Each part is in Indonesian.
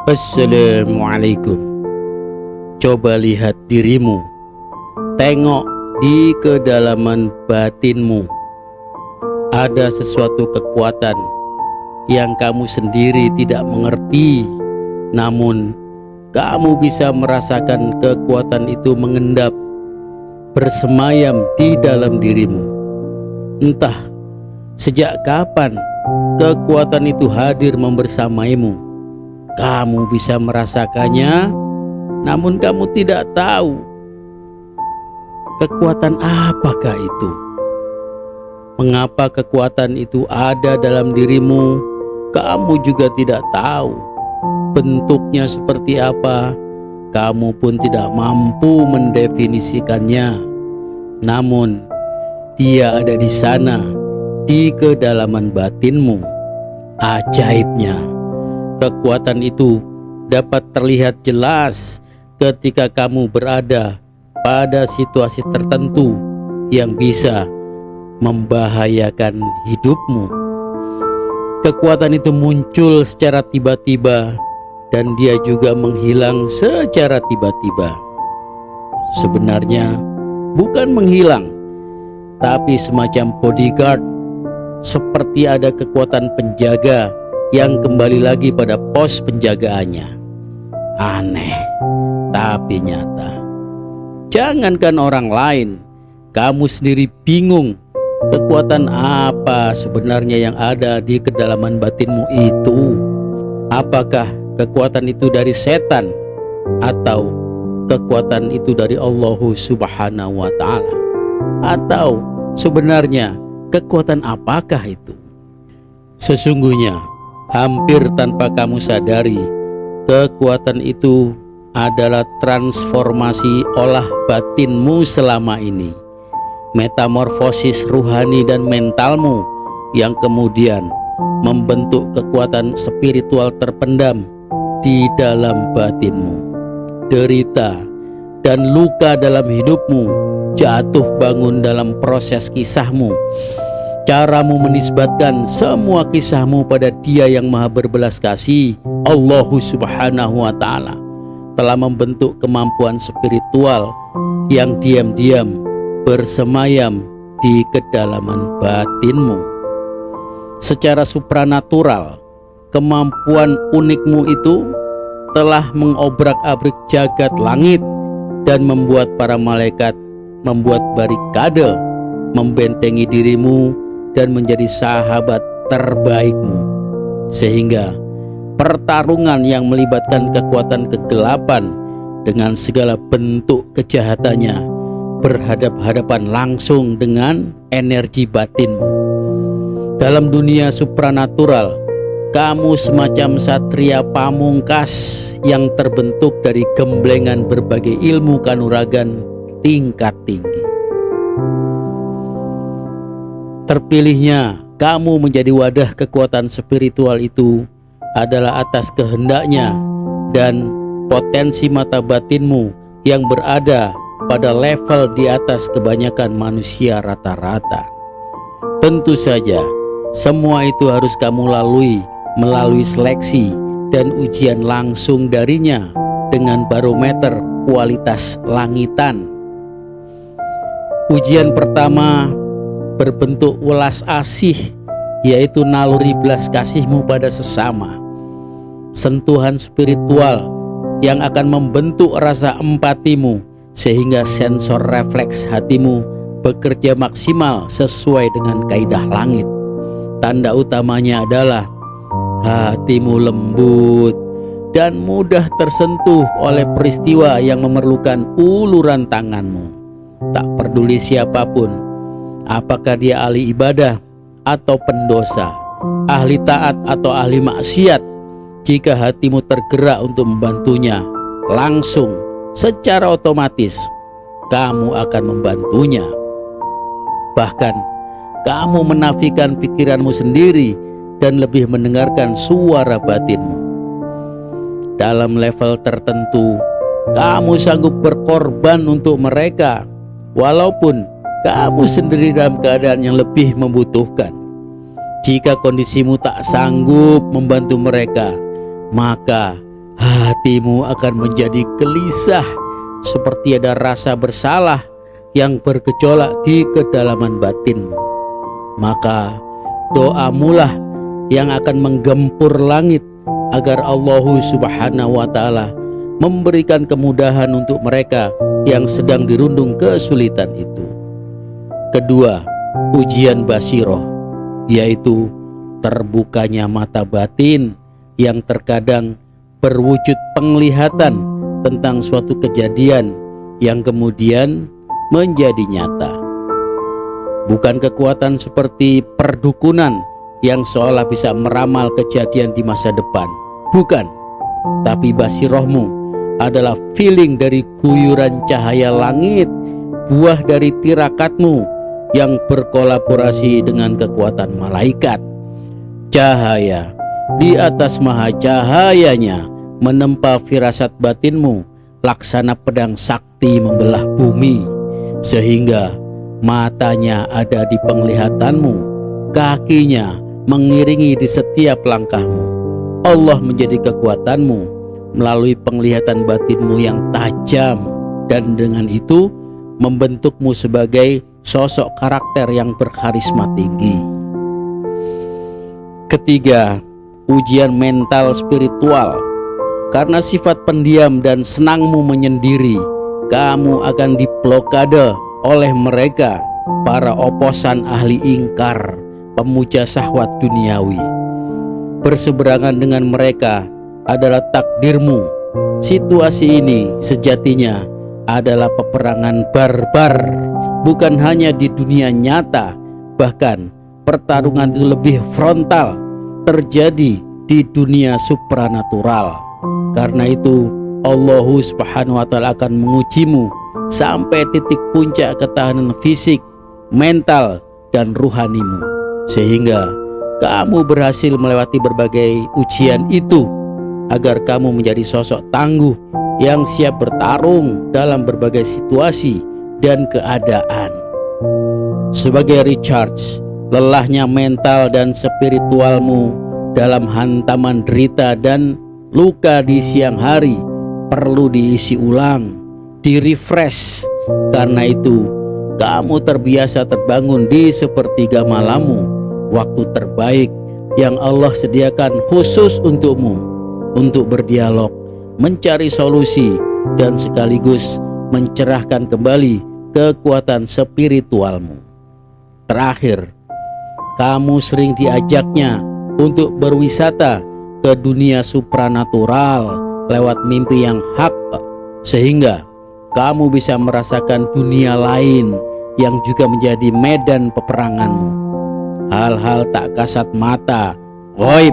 Assalamualaikum. Coba lihat dirimu, tengok di kedalaman batinmu. Ada sesuatu kekuatan yang kamu sendiri tidak mengerti, namun kamu bisa merasakan kekuatan itu mengendap, bersemayam di dalam dirimu. Entah sejak kapan kekuatan itu hadir membersamaimu. Kamu bisa merasakannya, namun kamu tidak tahu kekuatan apakah itu. Mengapa kekuatan itu ada dalam dirimu, kamu juga tidak tahu. Bentuknya seperti apa, kamu pun tidak mampu mendefinisikannya. Namun, dia ada di sana, di kedalaman batinmu. Ajaibnya, kekuatan itu dapat terlihat jelas ketika kamu berada pada situasi tertentu yang bisa membahayakan hidupmu. Kekuatan itu muncul secara tiba-tiba dan dia juga menghilang secara tiba-tiba. Sebenarnya bukan menghilang, tapi semacam bodyguard, seperti ada kekuatan penjaga yang kembali lagi pada pos penjagaannya. Aneh, tapi nyata. Jangankan orang lain, kamu sendiri bingung kekuatan apa sebenarnya yang ada di kedalaman batinmu itu. Apakah kekuatan itu dari setan atau kekuatan itu dari Allah Subhanahu wa Ta'ala? Atau sebenarnya kekuatan apakah itu? Sesungguhnya hampir tanpa kamu sadari, kekuatan itu adalah transformasi olah batinmu selama ini, metamorfosis ruhani dan mentalmu yang kemudian membentuk kekuatan spiritual terpendam di dalam batinmu. Derita dan luka dalam hidupmu, jatuh bangun dalam proses kisahmu. Caramu menisbatkan semua kisahmu pada Dia yang Maha Berbelas Kasih, Allah Subhanahu wa Ta'ala, telah membentuk kemampuan spiritual yang diam-diam bersemayam di kedalaman batinmu. Secara supranatural, kemampuan unikmu itu telah mengobrak-abrik jagat langit dan membuat para malaikat membuat barikade, membentengi dirimu dan menjadi sahabat terbaikmu. Sehingga pertarungan yang melibatkan kekuatan kegelapan dengan segala bentuk kejahatannya berhadap-hadapan langsung dengan energi batinmu. Dalam dunia supranatural, kamu semacam satria pamungkas yang terbentuk dari gemblengan berbagai ilmu kanuragan tingkat tinggi. Terpilihnya kamu menjadi wadah kekuatan spiritual itu adalah atas kehendaknya dan potensi mata batinmu yang berada pada level di atas kebanyakan manusia rata-rata. Tentu saja semua itu harus kamu lalui melalui seleksi dan ujian langsung darinya dengan barometer kualitas langitan. Ujian pertama berbentuk welas asih, yaitu naluri belas kasihmu pada sesama. Sentuhan spiritual yang akan membentuk rasa empatimu sehingga sensor refleks hatimu bekerja maksimal sesuai dengan kaidah langit. Tanda utamanya adalah hatimu lembut dan mudah tersentuh oleh peristiwa yang memerlukan uluran tanganmu. Tak peduli siapapun, apakah dia ahli ibadah atau pendosa, ahli taat atau ahli maksiat, jika hatimu tergerak untuk membantunya, langsung secara otomatis kamu akan membantunya. Bahkan kamu menafikan pikiranmu sendiri dan lebih mendengarkan suara batinmu. Dalam level tertentu, kamu sanggup berkorban untuk mereka, walaupun kamu sendiri dalam keadaan yang lebih membutuhkan. Jika kondisimu tak sanggup membantu mereka, maka hatimu akan menjadi gelisah, seperti ada rasa bersalah yang bergejolak di kedalaman batinmu. Maka doamulah yang akan menggempur langit agar Allah Subhanahu wa ta'ala memberikan kemudahan untuk mereka yang sedang dirundung kesulitan itu. Kedua, ujian basiroh, yaitu terbukanya mata batin yang terkadang berwujud penglihatan tentang suatu kejadian yang kemudian menjadi nyata. Bukan kekuatan seperti perdukunan yang seolah bisa meramal kejadian di masa depan, bukan. Tapi basirohmu adalah feeling dari guyuran cahaya langit, buah dari tirakatmu yang berkolaborasi dengan kekuatan malaikat. Cahaya di atas maha cahayanya menempa firasat batinmu laksana pedang sakti membelah bumi, sehingga matanya ada di penglihatanmu, kakinya mengiringi di setiap langkahmu. Allah menjadi kekuatanmu melalui penglihatan batinmu yang tajam, dan dengan itu membentukmu sebagai sosok karakter yang berkarisma tinggi. Ketiga, ujian mental spiritual. Karena sifat pendiam dan senangmu menyendiri, kamu akan diblokade oleh mereka, para oposan ahli ingkar, pemuja syahwat duniawi. Berseberangan dengan mereka adalah takdirmu. Situasi ini sejatinya adalah peperangan barbar, bukan hanya di dunia nyata, bahkan pertarungan itu lebih frontal terjadi di dunia supranatural. Karena itu Allah Subhanahu wa ta'ala akan mengujimu sampai titik puncak ketahanan fisik, mental, dan ruhanimu, sehingga kamu berhasil melewati berbagai ujian itu, agar kamu menjadi sosok tangguh yang siap bertarung dalam berbagai situasi dan keadaan. Sebagai recharge lelahnya mental dan spiritualmu dalam hantaman derita dan luka di siang hari, perlu diisi ulang, di-refresh. Karena itu kamu terbiasa terbangun di sepertiga malammu, waktu terbaik yang Allah sediakan khusus untukmu, untuk berdialog, mencari solusi, dan sekaligus mencerahkan kembali kekuatan spiritualmu. Terakhir, kamu sering diajaknya untuk berwisata ke dunia supranatural lewat mimpi yang hak, sehingga kamu bisa merasakan dunia lain yang juga menjadi medan peperanganmu. Hal-hal tak kasat mata, ghaib,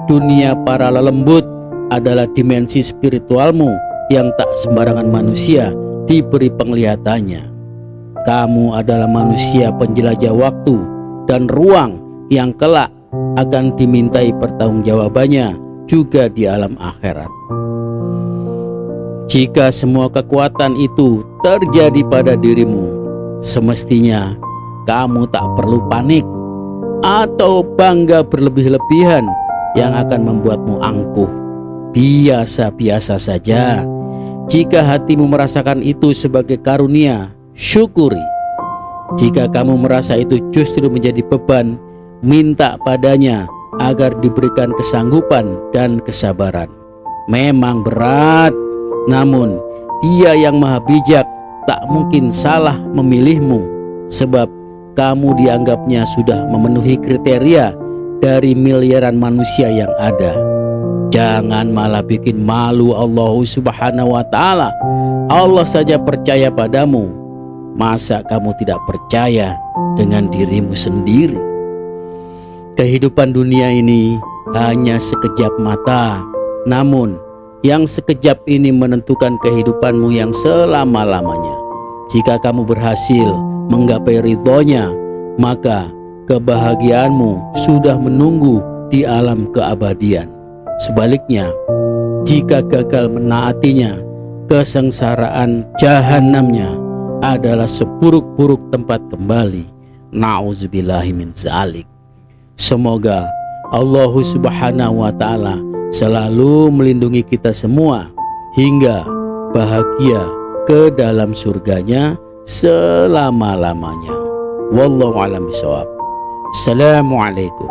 dunia para lelembut adalah dimensi spiritualmu yang tak sembarangan manusia diberi penglihatannya. Kamu adalah manusia penjelajah waktu dan ruang yang kelak akan dimintai pertanggungjawabannya juga di alam akhirat. Jika semua kekuatan itu terjadi pada dirimu, semestinya kamu tak perlu panik atau bangga berlebih-lebihan yang akan membuatmu angkuh. Biasa-biasa saja. Jika hatimu merasakan itu sebagai karunia, syukuri. Jika kamu merasa itu justru menjadi beban, minta padanya agar diberikan kesanggupan dan kesabaran. Memang berat, namun Dia yang maha bijak tak mungkin salah memilihmu, sebab kamu dianggapnya sudah memenuhi kriteria dari miliaran manusia yang ada. Jangan malah bikin malu Allah Subhanahu wa ta'ala. Allah saja percaya padamu, masa kamu tidak percaya dengan dirimu sendiri? Kehidupan dunia ini hanya sekejap mata, namun yang sekejap ini menentukan kehidupanmu yang selama-lamanya. Jika kamu berhasil menggapai ridhonya, maka kebahagiaanmu sudah menunggu di alam keabadian. Sebaliknya, jika gagal menaatinya, kesengsaraan jahanamnya adalah seburuk-buruk tempat kembali. Na'udzubillahi min dzalik. Semoga Allah Subhanahu wa ta'ala selalu melindungi kita semua hingga bahagia ke dalam surganya selama-lamanya. Wallahu a'lam bishawab. Assalamualaikum.